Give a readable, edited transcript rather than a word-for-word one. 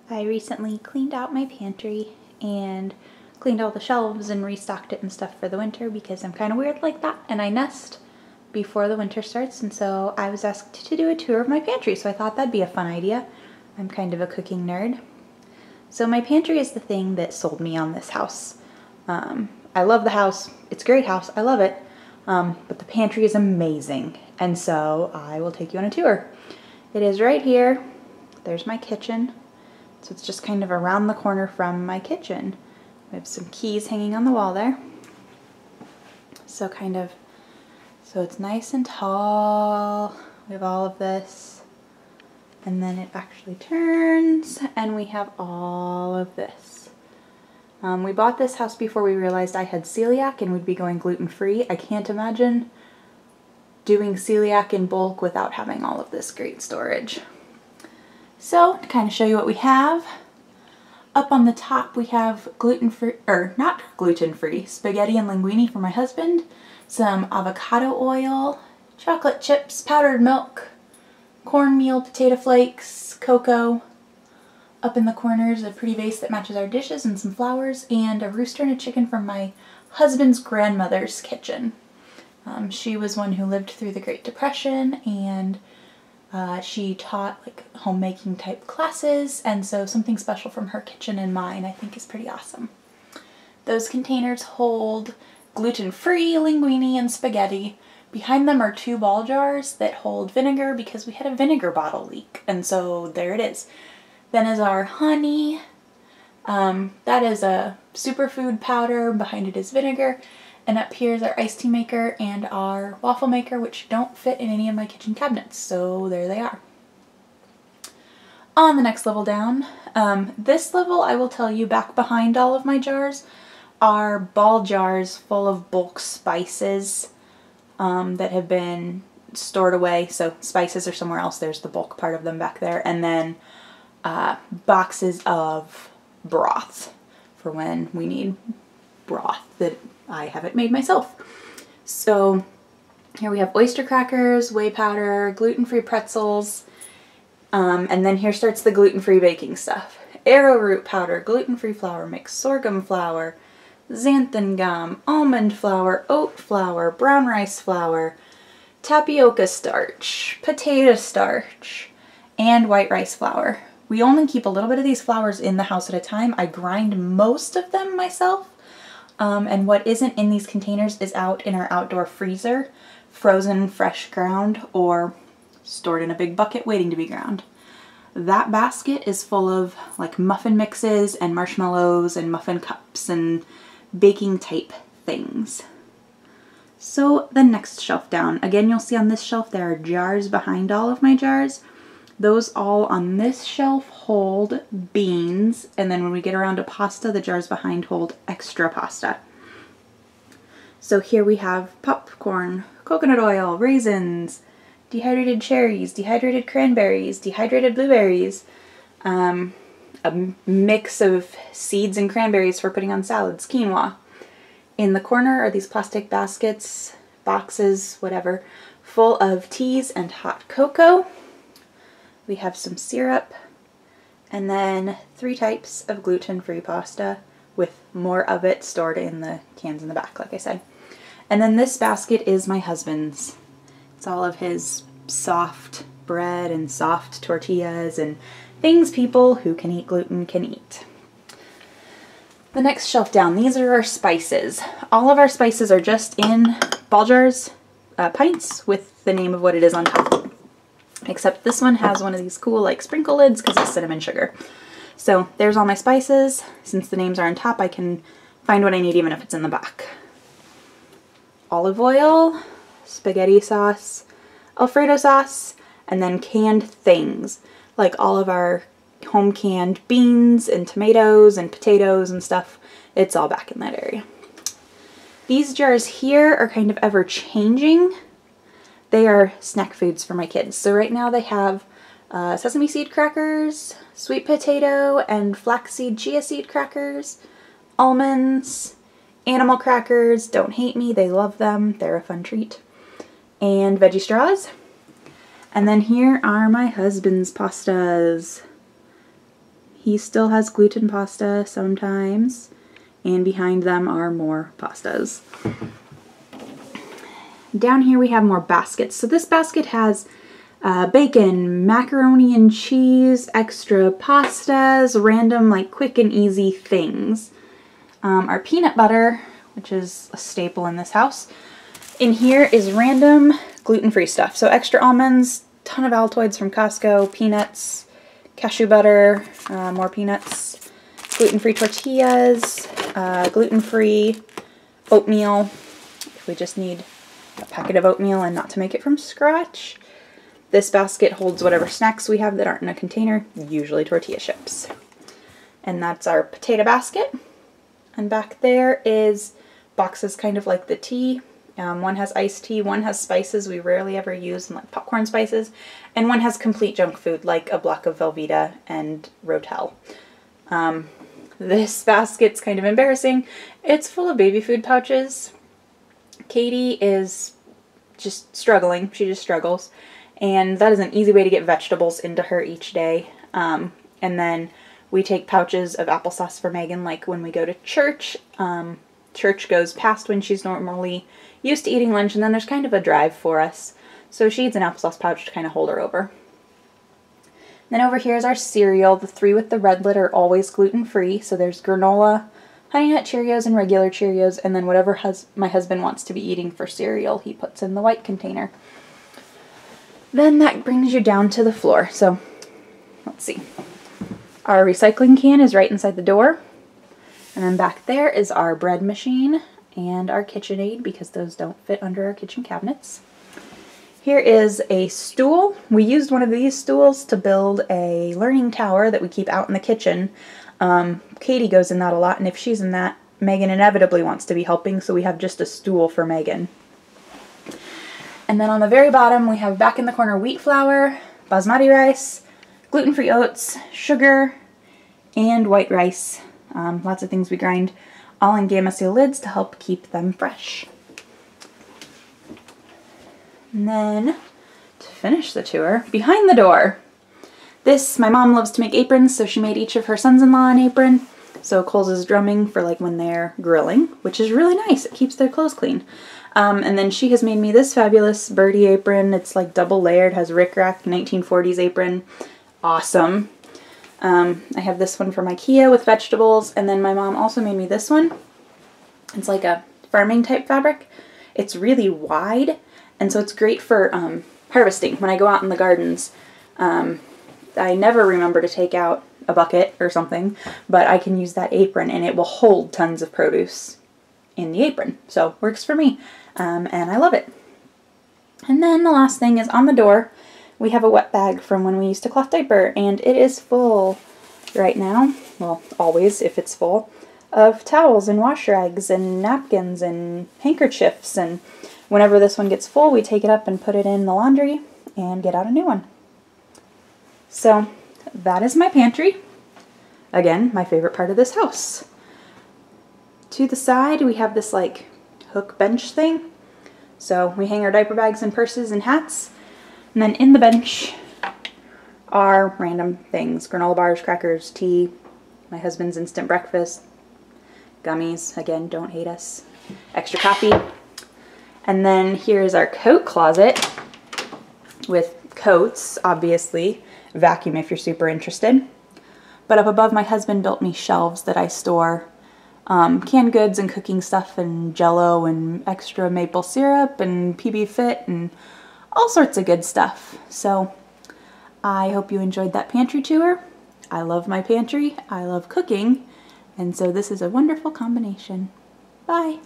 I recently cleaned out my pantry and cleaned all the shelves and restocked it and stuff for the winter because I'm kind of weird like that and I nest before the winter starts, and so I was asked to do a tour of my pantry, so I thought that'd be a fun idea. I'm kind of a cooking nerd. So my pantry is the thing that sold me on this house. I love the house. It's a great house. I love it. But the pantry is amazing, and so I will take you on a tour. It is right here. There's my kitchen. So it's just kind of around the corner from my kitchen. We have some keys hanging on the wall there. So it's nice and tall. We have all of this. And then it actually turns and we have all of this. We bought this house before we realized I had celiac and would be going gluten-free. I can't imagine doing celiac in bulk without having all of this great storage. So, to kind of show you what we have, up on the top we have gluten-free, or not gluten-free, spaghetti and linguine for my husband, some avocado oil, chocolate chips, powdered milk, cornmeal, potato flakes, cocoa. Up in the corners, a pretty vase that matches our dishes and some flowers, and a rooster and a chicken from my husband's grandmother's kitchen. She was one who lived through the Great Depression, and she taught like homemaking type classes, and so something special from her kitchen and mine I think is pretty awesome. Those containers hold gluten-free linguine and spaghetti. Behind them are 2 ball jars that hold vinegar because we had a vinegar bottle leak, and so there it is. Then is our honey. That is a superfood powder. Behind it is vinegar. And up here is our iced tea maker and our waffle maker, which don't fit in any of my kitchen cabinets, so there they are. On the next level down, this level I will tell you, back behind all of my jars are ball jars full of bulk spices that have been stored away. So spices are somewhere else. There's the bulk part of them back there. And then boxes of broth for when we need broth that I haven't made myself. So here we have oyster crackers, whey powder, gluten-free pretzels, and then here starts the gluten-free baking stuff. Arrowroot powder, gluten-free flour mix, sorghum flour, xanthan gum, almond flour, oat flour, brown rice flour, tapioca starch, potato starch, and white rice flour. We only keep a little bit of these flours in the house at a time. I grind most of them myself. And what isn't in these containers is out in our outdoor freezer, frozen, fresh ground, or stored in a big bucket waiting to be ground. That basket is full of like muffin mixes and marshmallows and muffin cups and baking type things. So the next shelf down, again you'll see on this shelf there are jars behind all of my jars. Those all on this shelf hold beans, and then when we get around to pasta, the jars behind hold extra pasta. So here we have popcorn, coconut oil, raisins, dehydrated cherries, dehydrated cranberries, dehydrated blueberries, a mix of seeds and cranberries for putting on salads, quinoa. In the corner are these plastic baskets, boxes, whatever, full of teas and hot cocoa. We have some syrup, and then 3 types of gluten-free pasta with more of it stored in the cans in the back, like I said. And then this basket is my husband's. It's all of his soft bread and soft tortillas and things people who can eat gluten can eat. The next shelf down, these are our spices. All of our spices are just in ball jars, pints, with the name of what it is on top. Except this one has one of these cool like sprinkle lids because it's cinnamon sugar. So there's all my spices. Since the names are on top, I can find what I need even if it's in the back. Olive oil, spaghetti sauce, Alfredo sauce, and then canned things like all of our home canned beans and tomatoes and potatoes and stuff. It's all back in that area. These jars here are kind of ever changing. They are snack foods for my kids. So right now they have sesame seed crackers, sweet potato and flaxseed chia seed crackers, almonds, animal crackers, don't hate me, they love them, they're a fun treat, and veggie straws. And then here are my husband's pastas. He still has gluten pasta sometimes, and behind them are more pastas. Down here we have more baskets. So this basket has bacon, macaroni and cheese, extra pastas, random like quick and easy things. Our peanut butter, which is a staple in this house. In here is random gluten-free stuff. So extra almonds, ton of Altoids from Costco, peanuts, cashew butter, more peanuts, gluten-free tortillas, gluten-free oatmeal. We just need a packet of oatmeal and not to make it from scratch. This basket holds whatever snacks we have that aren't in a container, usually tortilla chips. And that's our potato basket. And back there is boxes kind of like the tea. One has iced tea, one has spices we rarely ever use, like popcorn spices, and one has complete junk food like a block of Velveeta and Rotel. This basket's kind of embarrassing. It's full of baby food pouches. Katie is just struggling. She just struggles. And that is an easy way to get vegetables into her each day. And then we take pouches of applesauce for Megan, like when we go to church. Church goes past when she's normally used to eating lunch, and then there's kind of a drive for us. So she eats an applesauce pouch to kind of hold her over. Then over here is our cereal. The 3 with the red lid are always gluten-free. So there's granola, Honey Nut Cheerios, and regular Cheerios, and then whatever my husband wants to be eating for cereal, he puts in the white container. Then that brings you down to the floor. So let's see. Our recycling can is right inside the door. And then back there is our bread machine and our KitchenAid, because those don't fit under our kitchen cabinets. Here is a stool. We used one of these stools to build a learning tower that we keep out in the kitchen. Katie goes in that a lot, and if she's in that, Megan inevitably wants to be helping, so we have just a stool for Megan. And then on the very bottom, we have back in the corner wheat flour, basmati rice, gluten-free oats, sugar, and white rice. Lots of things we grind, all in Gamma Seal lids to help keep them fresh. And then, to finish the tour, behind the door. This, my mom loves to make aprons, so she made each of her sons-in-law an apron. So Cole's is drumming for like when they're grilling, which is really nice. It keeps their clothes clean. And then she has made me this fabulous birdie apron. It's like double layered, has rickrack 1940s apron. Awesome. I have this one from IKEA with vegetables, and then my mom also made me this one. It's like a farming type fabric. It's really wide, and so it's great for harvesting. When I go out in the gardens, I never remember to take out a bucket or something, but I can use that apron and it will hold tons of produce in the apron. So works for me, and I love it. And then the last thing is on the door. We have a wet bag from when we used to cloth diaper, and it is full right now, well, always if it's full, of towels and wash rags and napkins and handkerchiefs, and whenever this one gets full, we take it up and put it in the laundry and get out a new one. So that is my pantry. Again, my favorite part of this house. To the side, we have this like hook bench thing. So we hang our diaper bags and purses and hats. And then in the bench are random things. Granola bars, crackers, tea, my husband's instant breakfast, gummies, again, don't hate us, extra coffee. And then here's our coat closet with coats, obviously. Vacuum if you're super interested. But up above, my husband built me shelves that I store canned goods and cooking stuff and Jell-O and extra maple syrup and PB Fit and all sorts of good stuff. So I hope you enjoyed that pantry tour. I love my pantry, I love cooking, and so this is a wonderful combination. Bye!